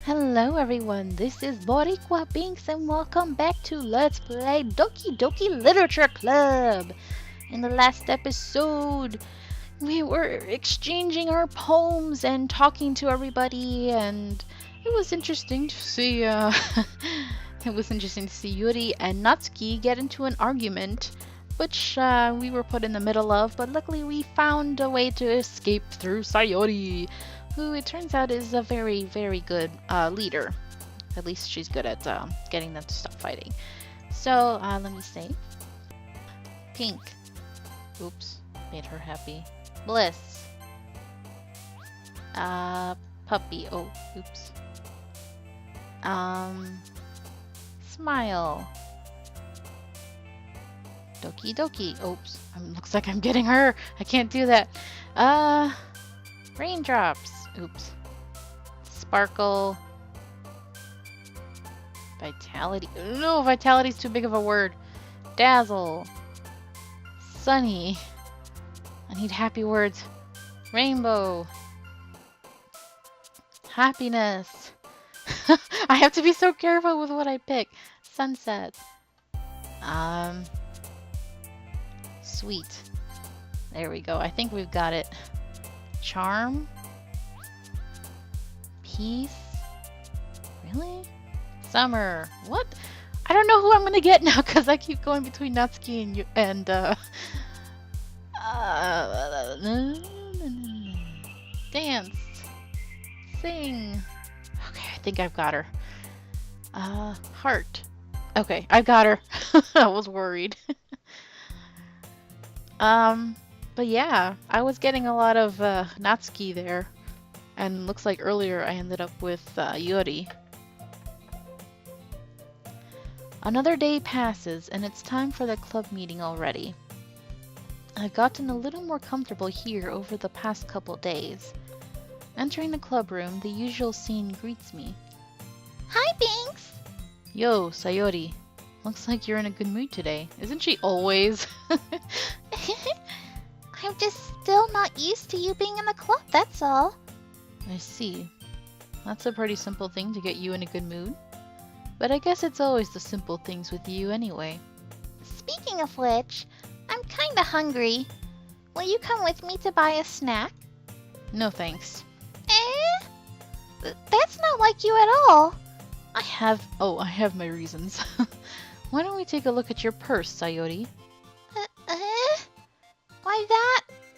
Hello everyone, this is Boricua Binks and welcome back to Let's Play Doki Doki Literature Club. In the last episode, we were exchanging our poems and talking to everybody, and it was interesting to see Yuri and Natsuki get into an argument, which we were put in the middle of, but luckily we found a way to escape through Sayori, who it turns out is a very, very good leader. At least she's good at getting them to stop fighting. So, let me see. Pink. Oops. Made her happy. Bliss. Puppy. Oh, oops. Smile. Doki Doki. Oops. Looks like I'm getting her. I can't do that. Raindrops. Oops. Sparkle. Vitality. No, vitality's too big of a word. Dazzle. Sunny. I need happy words. Rainbow. Happiness. I have to be so careful with what I pick. Sunset. Sweet. There we go. I think we've got it. Charm. Peace. Really? Summer. What? I don't know who I'm gonna get now because I keep going between Natsuki and you dance. Sing. Okay, I think I've got her. Heart. Okay, I've got her. I was worried. But yeah, I was getting a lot of Natsuki there. And looks like earlier I ended up with Yuri. Another day passes and it's time for the club meeting already. I've gotten a little more comfortable here over the past couple days. Entering the club room, the usual scene greets me. Hi, Binks! Yo, Sayori. Looks like you're in a good mood today. Isn't she always? I'm just still not used to you being in the club, that's all. I see. That's a pretty simple thing to get you in a good mood. But I guess it's always the simple things with you anyway. Speaking of which, I'm kinda hungry. Will you come with me to buy a snack? No thanks. That's not like you at all. I have my reasons. Why don't we take a look at your purse, Sayori?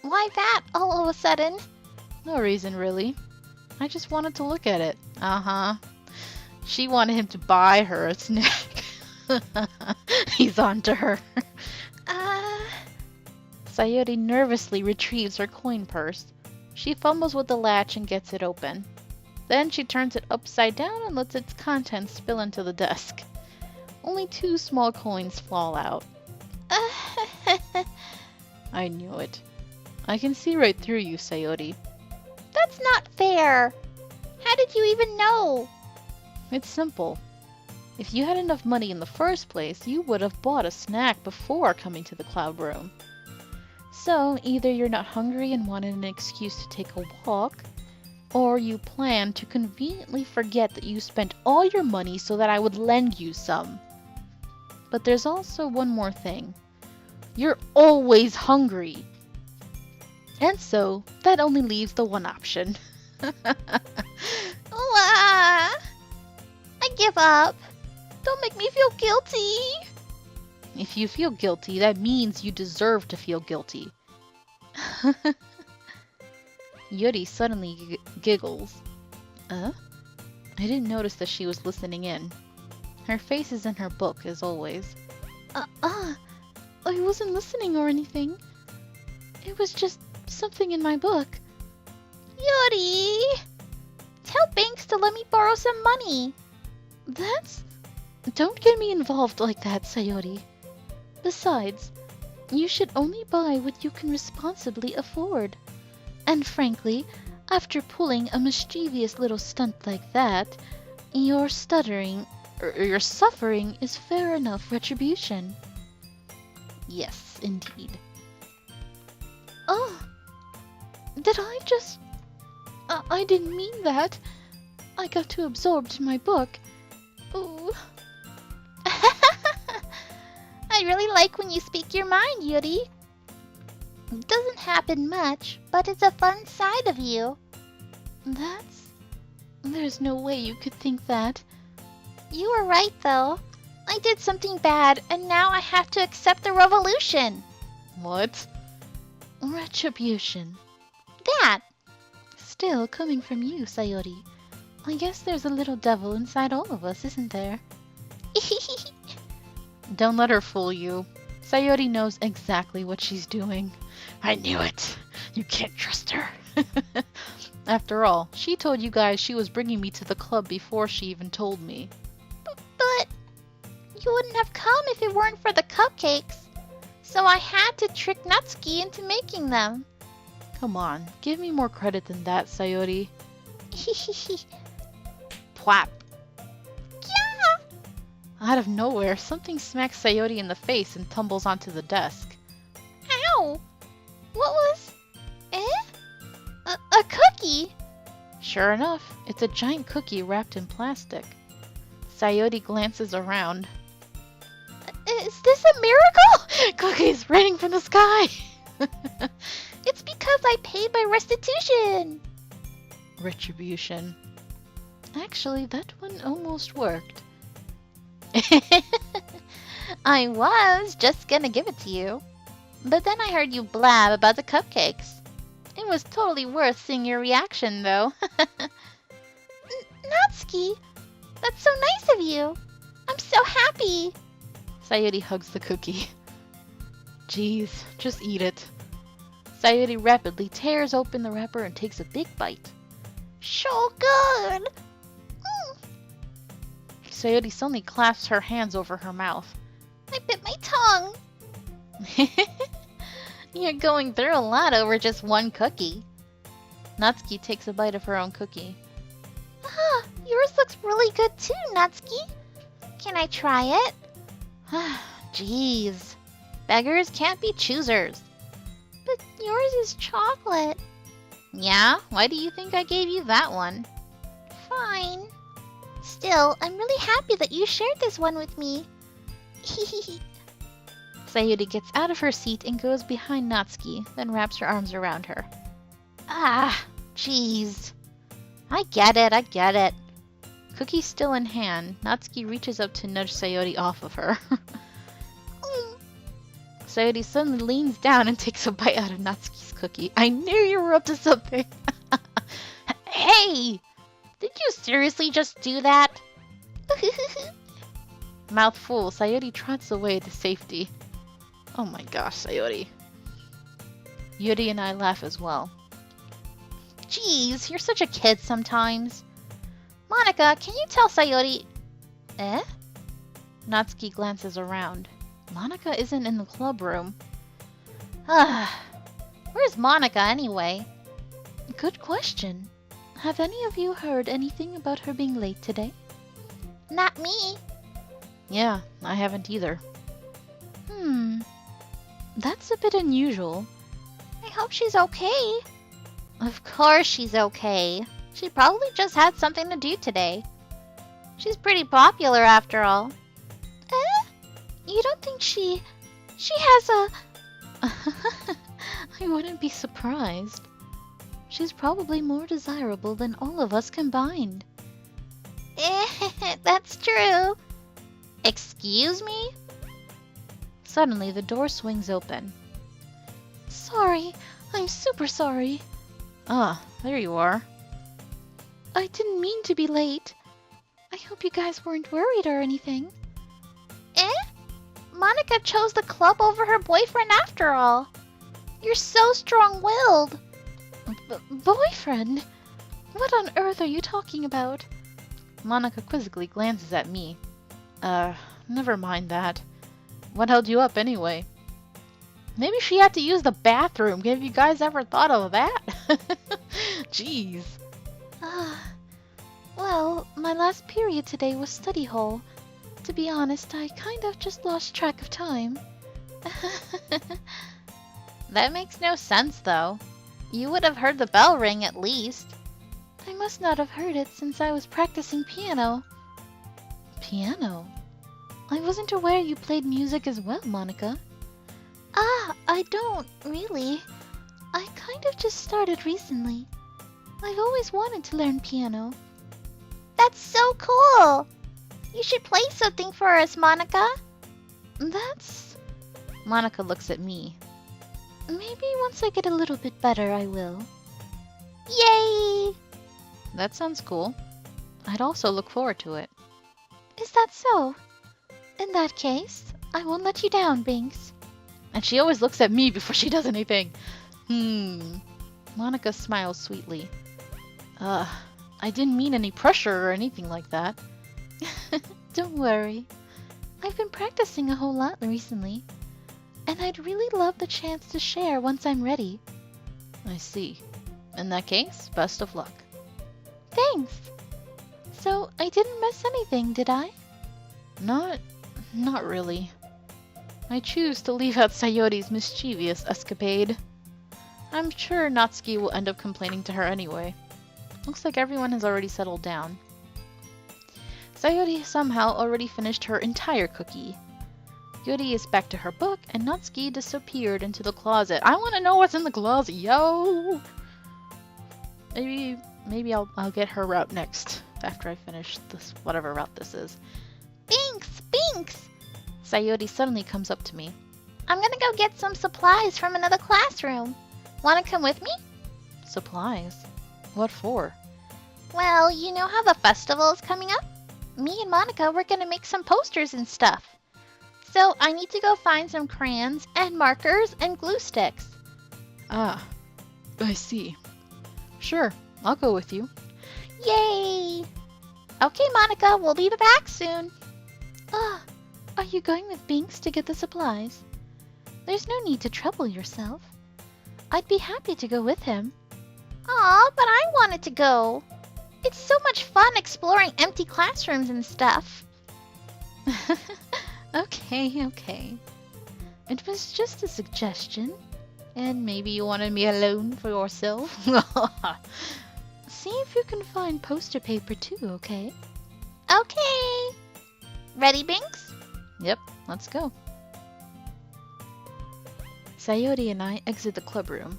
Why that all of a sudden? No reason, really. I just wanted to look at it. Uh-huh. She wanted him to buy her a snack. He's on to her. Sayori nervously retrieves her coin purse. She fumbles with the latch and gets it open. Then she turns it upside down and lets its contents spill into the desk. Only 2 small coins fall out. I knew it. I can see right through you, Sayori. That's not fair. How did you even know? It's simple. If you had enough money in the first place, you would have bought a snack before coming to the club room. So, either you're not hungry and wanted an excuse to take a walk, or you plan to conveniently forget that you spent all your money so that I would lend you some. But there's also one more thing. You're always hungry. And so, that only leaves the one option. I give up. Don't make me feel guilty. If you feel guilty, that means you deserve to feel guilty. Yuri suddenly giggles. I didn't notice that she was listening in. Her face is in her book, as always. I wasn't listening or anything. It was just something in my book. Yuri! Tell Binks to let me borrow some money. Don't get me involved like that, Sayori. Besides, you should only buy what you can responsibly afford. And frankly, after pulling a mischievous little stunt like that, your suffering is fair enough retribution. Yes, indeed. Oh, did I just... I didn't mean that. I got too absorbed in my book. Ooh. I really like when you speak your mind, Yuri. It doesn't happen much, but it's a fun side of you. There's no way you could think that. You were right, though. I did something bad, and now I have to accept the revolution. What? Retribution. That. Still coming from you, Sayori. I guess there's a little devil inside all of us, isn't there? Don't let her fool you. Sayori knows exactly what she's doing. I knew it. You can't trust her. After all, she told you guys she was bringing me to the club before she even told me. But you wouldn't have come if it weren't for the cupcakes. So I had to trick Natsuki into making them. Come on, give me more credit than that, Sayori. Plap. Yeah. Out of nowhere, something smacks Sayori in the face and tumbles onto the desk. Ow. What was... A cookie? Sure enough, it's a giant cookie wrapped in plastic. Sayori glances around. Is this a miracle? Cookies raining from the sky! It's because I paid my restitution. Retribution. Actually, that one almost worked. I was just gonna give it to you. But then I heard you blab about the cupcakes. It was totally worth seeing your reaction, though. Natsuki, that's so nice of you. I'm so happy. Sayori hugs the cookie. Jeez, just eat it. Sayori rapidly tears open the wrapper and takes a big bite. So good. Sayori suddenly clasps her hands over her mouth. I bit my tongue. You're going through a lot over just one cookie. Natsuki takes a bite of her own cookie. Ah, yours looks really good too, Natsuki. Can I try it? Jeez. Beggars can't be choosers. But yours is chocolate. Yeah? Why do you think I gave you that one? Fine. Still, I'm really happy that you shared this one with me. Sayori gets out of her seat and goes behind Natsuki, then wraps her arms around her. Ah, jeez. I get it. Cookie still in hand, Natsuki reaches up to nudge Sayori off of her. Sayori suddenly leans down and takes a bite out of Natsuki's cookie. I knew you were up to something! Hey! Did you seriously just do that? Mouth full, Sayori trots away to safety. Oh my gosh, Sayori. Yuri and I laugh as well. Jeez, you're such a kid sometimes. Monika, can you tell Sayori... Natsuki glances around. Monika isn't in the club room. Where's Monika anyway? Good question. Have any of you heard anything about her being late today? Not me. Yeah, I haven't either. That's a bit unusual. I hope she's okay. Of course she's okay. She probably just had something to do today. She's pretty popular after all. You don't think she has a... I wouldn't be surprised. She's probably more desirable than all of us combined. That's true. Excuse me? Suddenly, the door swings open. Sorry, I'm super sorry. Ah, there you are. I didn't mean to be late. I hope you guys weren't worried or anything. Monika chose the club over her boyfriend after all. You're so strong-willed. Boyfriend? What on earth are you talking about? Monika quizzically glances at me. Never mind that. What held you up anyway? Maybe she had to use the bathroom. Have you guys ever thought of that? Jeez. Well, my last period today was study hall. To be honest, I kind of just lost track of time. That makes no sense, though. You would have heard the bell ring at least. I must not have heard it since I was practicing piano. Piano? I wasn't aware you played music as well, Monika. Ah, I don't, really. I kind of just started recently. I've always wanted to learn piano. That's so cool! You should play something for us, Monika. That's... Monika looks at me. Maybe once I get a little bit better, I will. Yay! That sounds cool. I'd also look forward to it. Is that so? In that case, I won't let you down, Binks. And she always looks at me before she does anything. Monika smiles sweetly. I didn't mean any pressure or anything like that. Don't worry. I've been practicing a whole lot recently, and I'd really love the chance to share once I'm ready. I see. In that case, best of luck. Thanks. So, I didn't miss anything, did I? Not really. I choose to leave out Sayori's mischievous escapade. I'm sure Natsuki will end up complaining to her anyway. Looks like everyone has already settled down. Sayori somehow already finished her entire cookie. Yuri is back to her book, and Natsuki disappeared into the closet. I want to know what's in the closet, yo! Maybe I'll get her route next, after I finish this, whatever route this is. Binks! Binks! Sayori suddenly comes up to me. I'm gonna go get some supplies from another classroom. Wanna come with me? Supplies? What for? Well, you know how the festival is coming up? Me and Monika, we're gonna make some posters and stuff. So I need to go find some crayons and markers and glue sticks. Ah, I see. Sure, I'll go with you. Yay! Okay, Monika, we'll be back soon. Are you going with Binks to get the supplies? There's no need to trouble yourself. I'd be happy to go with him. Aw, but I wanted to go. It's so much fun exploring empty classrooms and stuff. Okay. It was just a suggestion. And maybe you wanted me alone for yourself? See if you can find poster paper too, okay? Okay. Ready, Binks? Yep, let's go. Sayori and I exit the clubroom.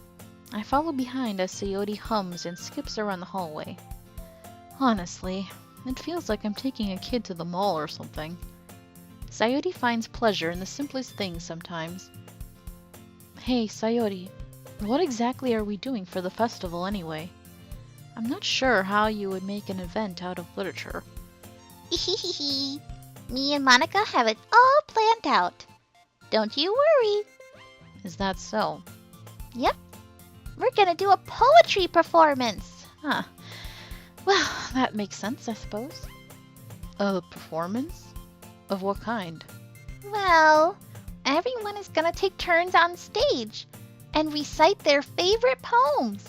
I follow behind as Sayori hums and skips around the hallway. Honestly, it feels like I'm taking a kid to the mall or something. Sayori finds pleasure in the simplest things sometimes. Hey, Sayori, what exactly are we doing for the festival anyway? I'm not sure how you would make an event out of literature. Me and Monika have it all planned out. Don't you worry. Is that so? Yep. We're gonna do a poetry performance. Huh. Well, that makes sense, I suppose. A performance? Of what kind? Well, everyone is gonna take turns on stage and recite their favorite poems.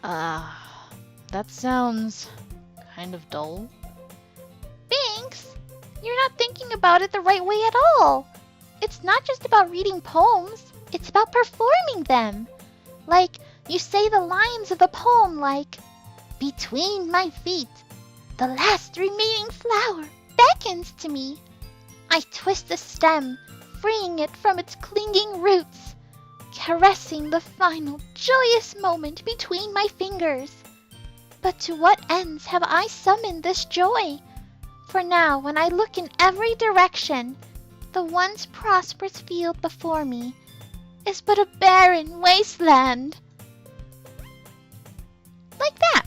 That sounds kind of dull. Binks, you're not thinking about it the right way at all. It's not just about reading poems, it's about performing them. Like, you say the lines of the poem like, "Between my feet, the last remaining flower beckons to me. I twist the stem, freeing it from its clinging roots, caressing the final joyous moment between my fingers. But to what ends have I summoned this joy? For now, when I look in every direction, the once prosperous field before me is but a barren wasteland." Like that.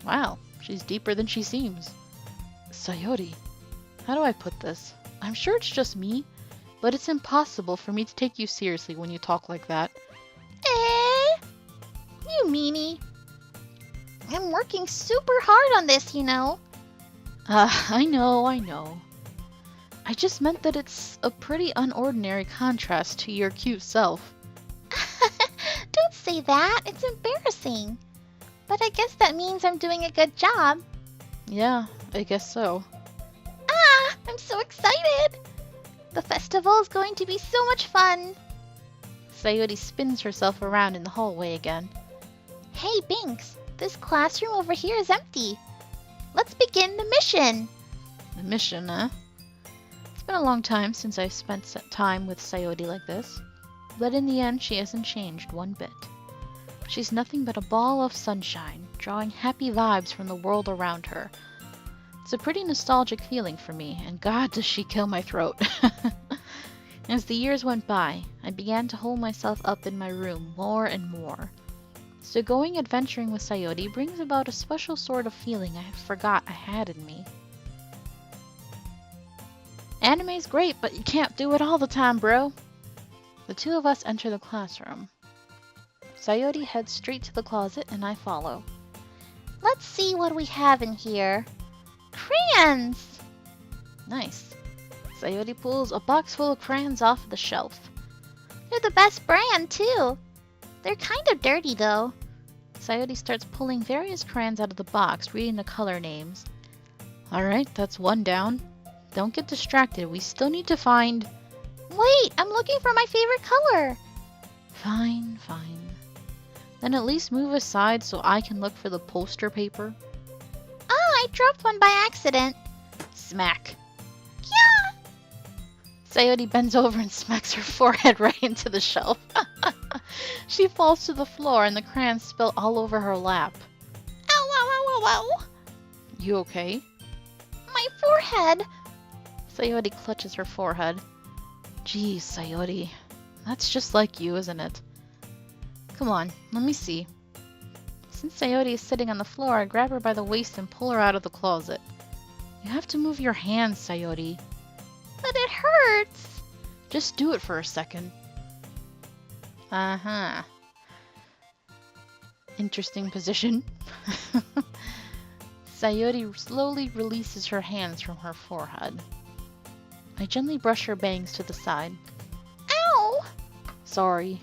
Wow, she's deeper than she seems. Sayori, how do I put this? I'm sure it's just me, but it's impossible for me to take you seriously when you talk like that. You meanie. I'm working super hard on this, you know. I know. I just meant that it's a pretty unordinary contrast to your cute self. Don't say that. It's embarrassing. But I guess that means I'm doing a good job. Yeah, I guess so. I'm so excited. The festival is going to be so much fun. Sayori spins herself around in the hallway again. Hey, Binks, This classroom over here is empty. Let's begin the mission. The mission, huh? It's been a long time since I spent time with Sayori like this. But in the end, she hasn't changed one bit. She's nothing but a ball of sunshine, drawing happy vibes from the world around her. It's a pretty nostalgic feeling for me, and God, does she kill my throat. As the years went by, I began to hold myself up in my room more and more. So going adventuring with Sayori brings about a special sort of feeling I forgot I had in me. Anime's great, but you can't do it all the time, bro. The two of us enter the classroom. Sayori heads straight to the closet and I follow. Let's see what we have in here. Crayons! Nice. Sayori pulls a box full of crayons off the shelf. They're the best brand, too. They're kind of dirty, though. Sayori starts pulling various crayons out of the box, reading the color names. Alright, that's one down. Don't get distracted, we still need to find... Wait, I'm looking for my favorite color. Fine. Then at least move aside so I can look for the poster paper. Ah, I dropped one by accident. Smack. Yeah! Sayori bends over and smacks her forehead right into the shelf. She falls to the floor and the crayons spill all over her lap. Ow, ow, ow, ow, ow. You okay? My forehead. Sayori clutches her forehead. Geez, Sayori. That's just like you, isn't it? Come on, let me see. Since Sayori is sitting on the floor, I grab her by the waist and pull her out of the closet. You have to move your hands, Sayori. But it hurts. Just do it for a second. Uh-huh. Interesting position. Sayori slowly releases her hands from her forehead. I gently brush her bangs to the side. Ow! Sorry.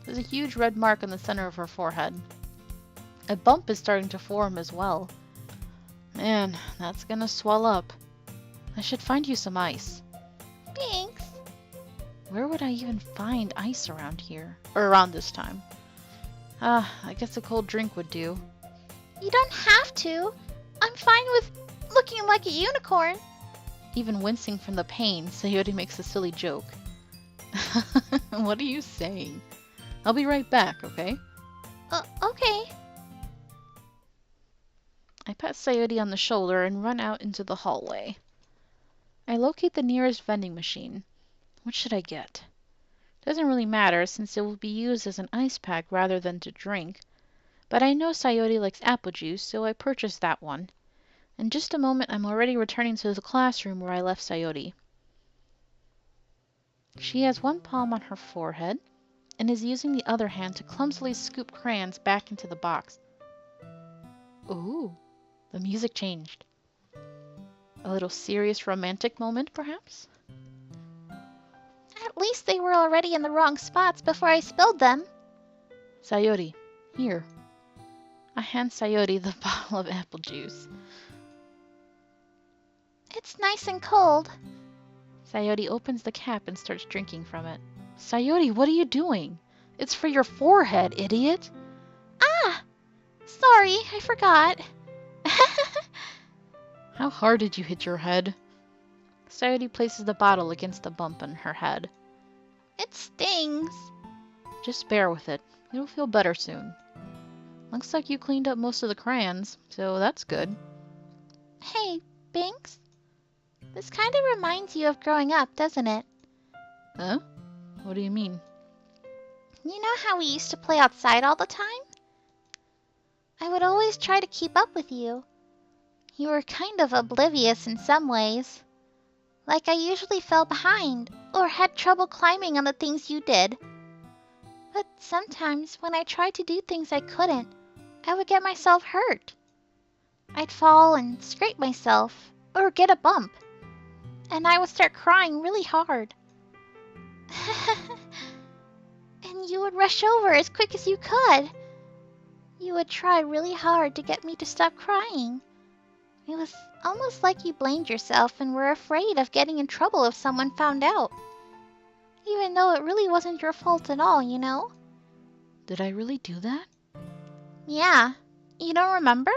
There's a huge red mark on the center of her forehead. A bump is starting to form as well. Man, that's gonna swell up. I should find you some ice. Thanks. Where would I even find ice around here? Or around this time? I guess a cold drink would do. You don't have to. I'm fine with looking like a unicorn. Even wincing from the pain, Sayori makes a silly joke. What are you saying? I'll be right back, okay? Okay. I pat Sayori on the shoulder and run out into the hallway. I locate the nearest vending machine. What should I get? Doesn't really matter since it will be used as an ice pack rather than to drink. But I know Sayori likes apple juice, so I purchase that one. In just a moment, I'm already returning to the classroom where I left Sayori. She has one palm on her forehead and is using the other hand to clumsily scoop crayons back into the box. Ooh, the music changed. A little serious romantic moment, perhaps? At least they were already in the wrong spots before I spilled them. Sayori, here. I hand Sayori the bottle of apple juice. It's nice and cold. Sayori opens the cap and starts drinking from it. Sayori, what are you doing? It's for your forehead, idiot! Ah! Sorry, I forgot. How hard did you hit your head? Sayori places the bottle against the bump on her head. It stings. Just bear with it. It'll feel better soon. Looks like you cleaned up most of the crayons, so that's good. Hey, Binks. This kind of reminds you of growing up, doesn't it? Huh? What do you mean? You know how we used to play outside all the time? I would always try to keep up with you. You were kind of oblivious in some ways. Like I usually fell behind or had trouble climbing on the things you did. But sometimes when I tried to do things I couldn't, I would get myself hurt. I'd fall and scrape myself or get a bump. And I would start crying really hard. And you would rush over as quick as you could. You would try really hard to get me to stop crying. It was almost like you blamed yourself and were afraid of getting in trouble if someone found out. Even though it really wasn't your fault at all, you know? Did I really do that? Yeah, You don't remember?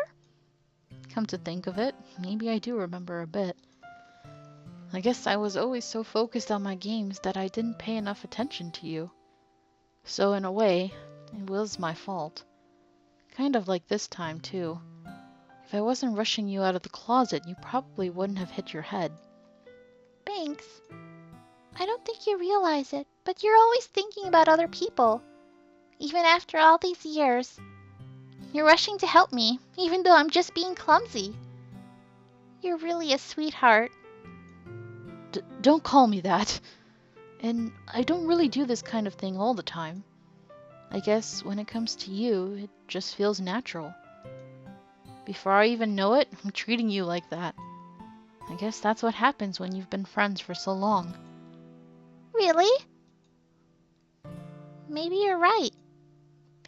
Come to think of it, maybe I do remember a bit. I guess I was always so focused on my games that I didn't pay enough attention to you. So in a way, it was my fault. Kind of like this time, too. If I wasn't rushing you out of the closet, you probably wouldn't have hit your head. Binks, I don't think you realize it, but you're always thinking about other people. Even after all these years. You're rushing to help me, even though I'm just being clumsy. You're really a sweetheart. Don't call me that. And I don't really do this kind of thing all the time. I guess when it comes to you, it just feels natural. Before I even know it, I'm treating you like that. I guess that's what happens when you've been friends for so long. Really? Maybe you're right.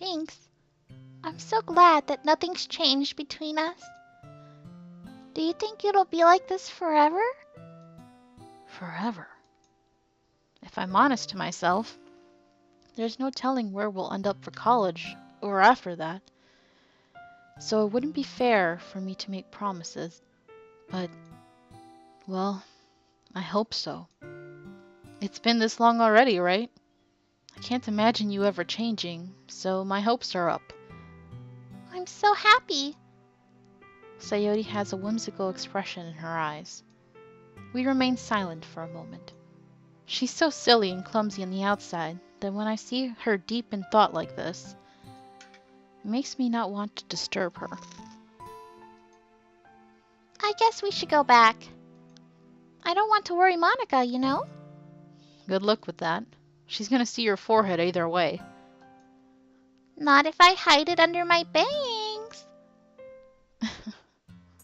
Binks, I'm so glad that nothing's changed between us. Do you think it'll be like this forever? Forever. If I'm honest to myself, there's no telling where we'll end up for college or after that. So it wouldn't be fair for me to make promises. But, well, I hope so. It's been this long already, right? I can't imagine you ever changing, so my hopes are up. I'm so happy. Sayori has a whimsical expression in her eyes. We remain silent for a moment. She's so silly and clumsy on the outside that when I see her deep in thought like this, it makes me not want to disturb her. I guess we should go back. I don't want to worry Monika, you know? Good luck with that. She's gonna see your forehead either way. Not if I hide it under my bangs.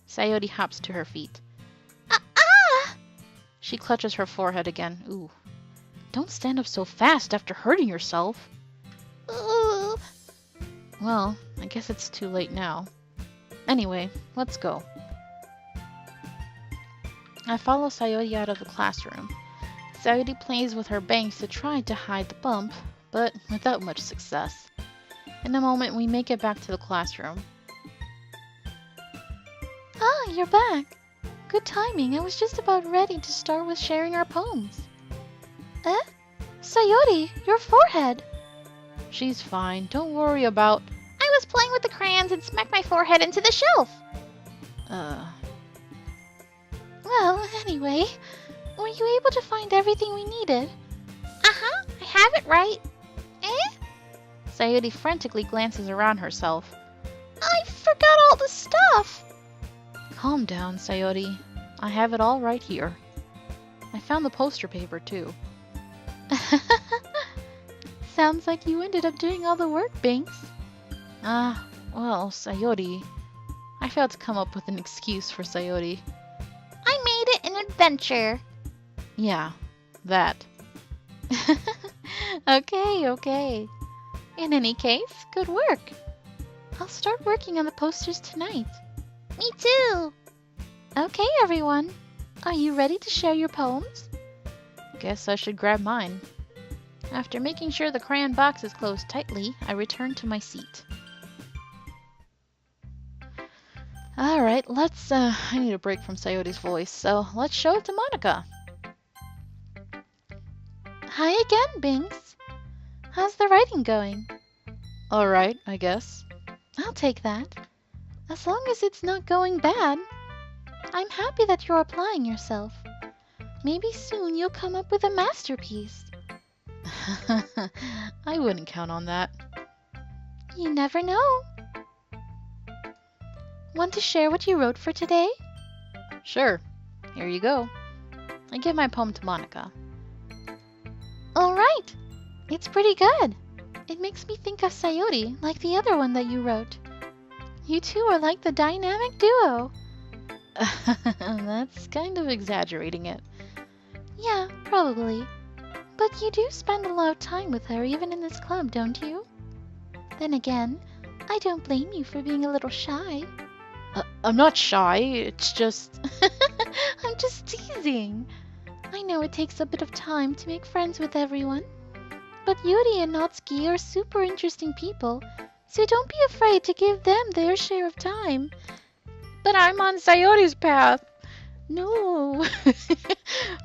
Sayori hops to her feet. Ah! She clutches her forehead again. Ooh. Don't stand up so fast after hurting yourself. Ooh. Well, I guess it's too late now. Anyway, let's go. I follow Sayori out of the classroom. Sayori plays with her bangs to try to hide the bump, but without much success. In a moment, we make it back to the classroom. Ah, you're back. Good timing. I was just about ready to start with sharing our poems. Sayori, your forehead. She's fine. Don't worry about... I was playing with the crayons and smacked my forehead into the shelf. Well, anyway, were you able to find everything we needed? Uh-huh, I have it right. Sayori frantically glances around herself. I forgot all the stuff. Calm down, Sayori. I have it all right here. I found the poster paper, too. Sounds like you ended up doing all the work, Binks. Well, Sayori... I failed to come up with an excuse for Sayori. I made it an adventure. Yeah, that. Okay. In any case, good work. I'll start working on the posters tonight. Me too. Okay, everyone. Are you ready to share your poems? Guess I should grab mine. After making sure the crayon box is closed tightly, I return to my seat. Alright, I need a break from Sayori's voice, so let's show it to Monika. Hi again, Binks. How's the writing going? Alright, I guess. I'll take that. As long as it's not going bad. I'm happy that you're applying yourself. Maybe soon you'll come up with a masterpiece. I wouldn't count on that. You never know. Want to share what you wrote for today? Sure. Here you go. I give my poem to Monika. All right. It's pretty good. It makes me think of Sayori, like the other one that you wrote. You two are like the dynamic duo. That's kind of exaggerating it. Yeah, probably. But you do spend a lot of time with her even in this club, don't you? Then again, I don't blame you for being a little shy. I'm not shy, it's just... I'm just teasing. I know it takes a bit of time to make friends with everyone. But Yuri and Natsuki are super interesting people, So don't be afraid to give them their share of time. But I'm on Sayori's path. No.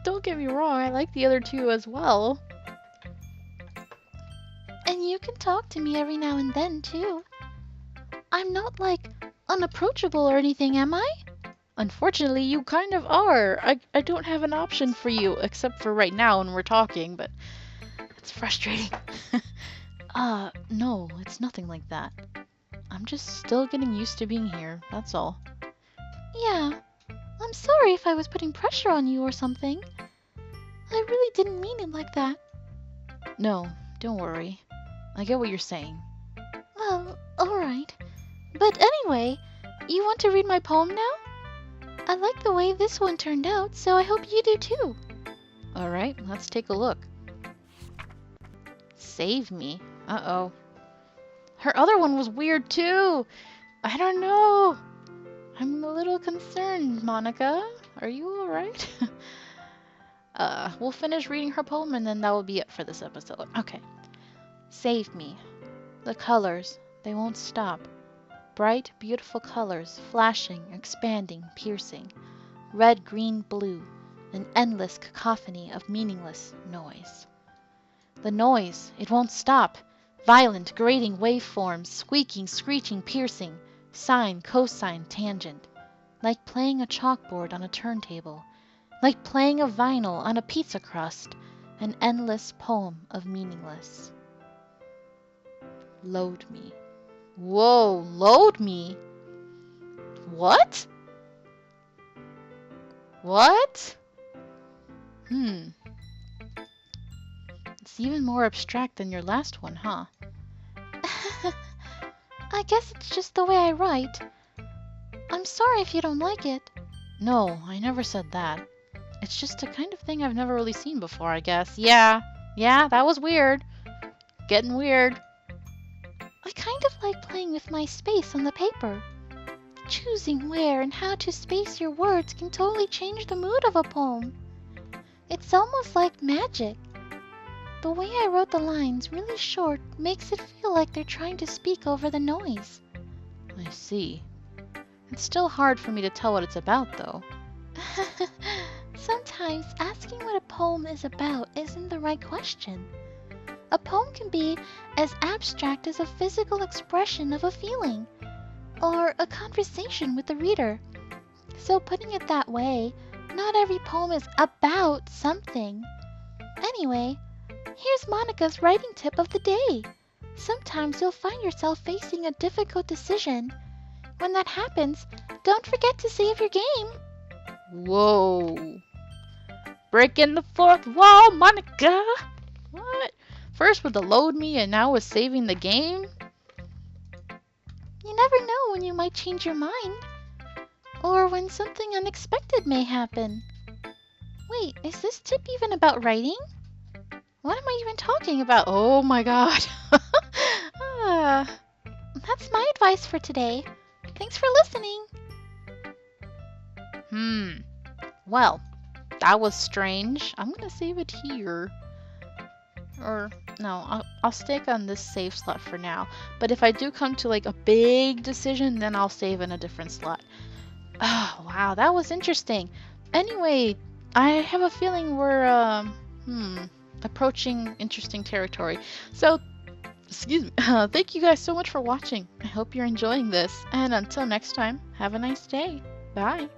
Don't get me wrong, I like the other two as well. And you can talk to me every now and then, too. I'm not, like, unapproachable or anything, am I? Unfortunately, you kind of are. I don't have an option for you, except for right now when we're talking, but it's frustrating. No, it's nothing like that. I'm just still getting used to being here, that's all. Yeah, I'm sorry if I was putting pressure on you or something. I really didn't mean it like that. No, don't worry. I get what you're saying. Well, alright. But anyway, you want to read my poem now? I like the way this one turned out, so I hope you do too. Alright, let's take a look. Save me. Uh-oh. Her other one was weird too. I don't know. I'm a little concerned, Monika. Are you alright? We'll finish reading her poem and then that will be it for this episode. Okay. Save me. The colors, they won't stop. Bright, beautiful colors, flashing, expanding, piercing. Red, green, blue. An endless cacophony of meaningless noise. The noise, it won't stop. Violent, grating waveforms, squeaking, screeching, piercing. Sine, cosine, tangent. Like playing a chalkboard on a turntable. Like playing a vinyl on a pizza crust. An endless poem of meaningless. Load me. Whoa, load me? What? What? It's even more abstract than your last one, huh? I guess it's just the way I write. I'm sorry if you don't like it. No, I never said that. It's just a kind of thing I've never really seen before, I guess. Yeah, that was weird. Getting weird. I kind of like playing with my space on the paper. Choosing where and how to space your words can totally change the mood of a poem. It's almost like magic. The way I wrote the lines really short makes it feel like they're trying to speak over the noise. I see. It's still hard for me to tell what it's about, though. Sometimes asking what a poem is about isn't the right question. A poem can be as abstract as a physical expression of a feeling, or a conversation with the reader. So putting it that way, not every poem is about something. Anyway, here's Monika's writing tip of the day. Sometimes you'll find yourself facing a difficult decision. When that happens, don't forget to save your game. Whoa. Breaking the fourth wall, Monika. What? First with the load me and now with saving the game? You never know when you might change your mind. Or when something unexpected may happen. Wait, is this tip even about writing? What am I even talking about? Oh my god. That's my advice for today. Thanks for listening. Well, that was strange. I'm gonna save it here. Or, no, I'll stick on this save slot for now. But if I do come to like a big decision, then I'll save in a different slot. Oh, wow, that was interesting. Anyway, I have a feeling we're, approaching interesting territory. So, excuse me, thank you guys so much for watching. I hope you're enjoying this. And until next time, have a nice day. Bye.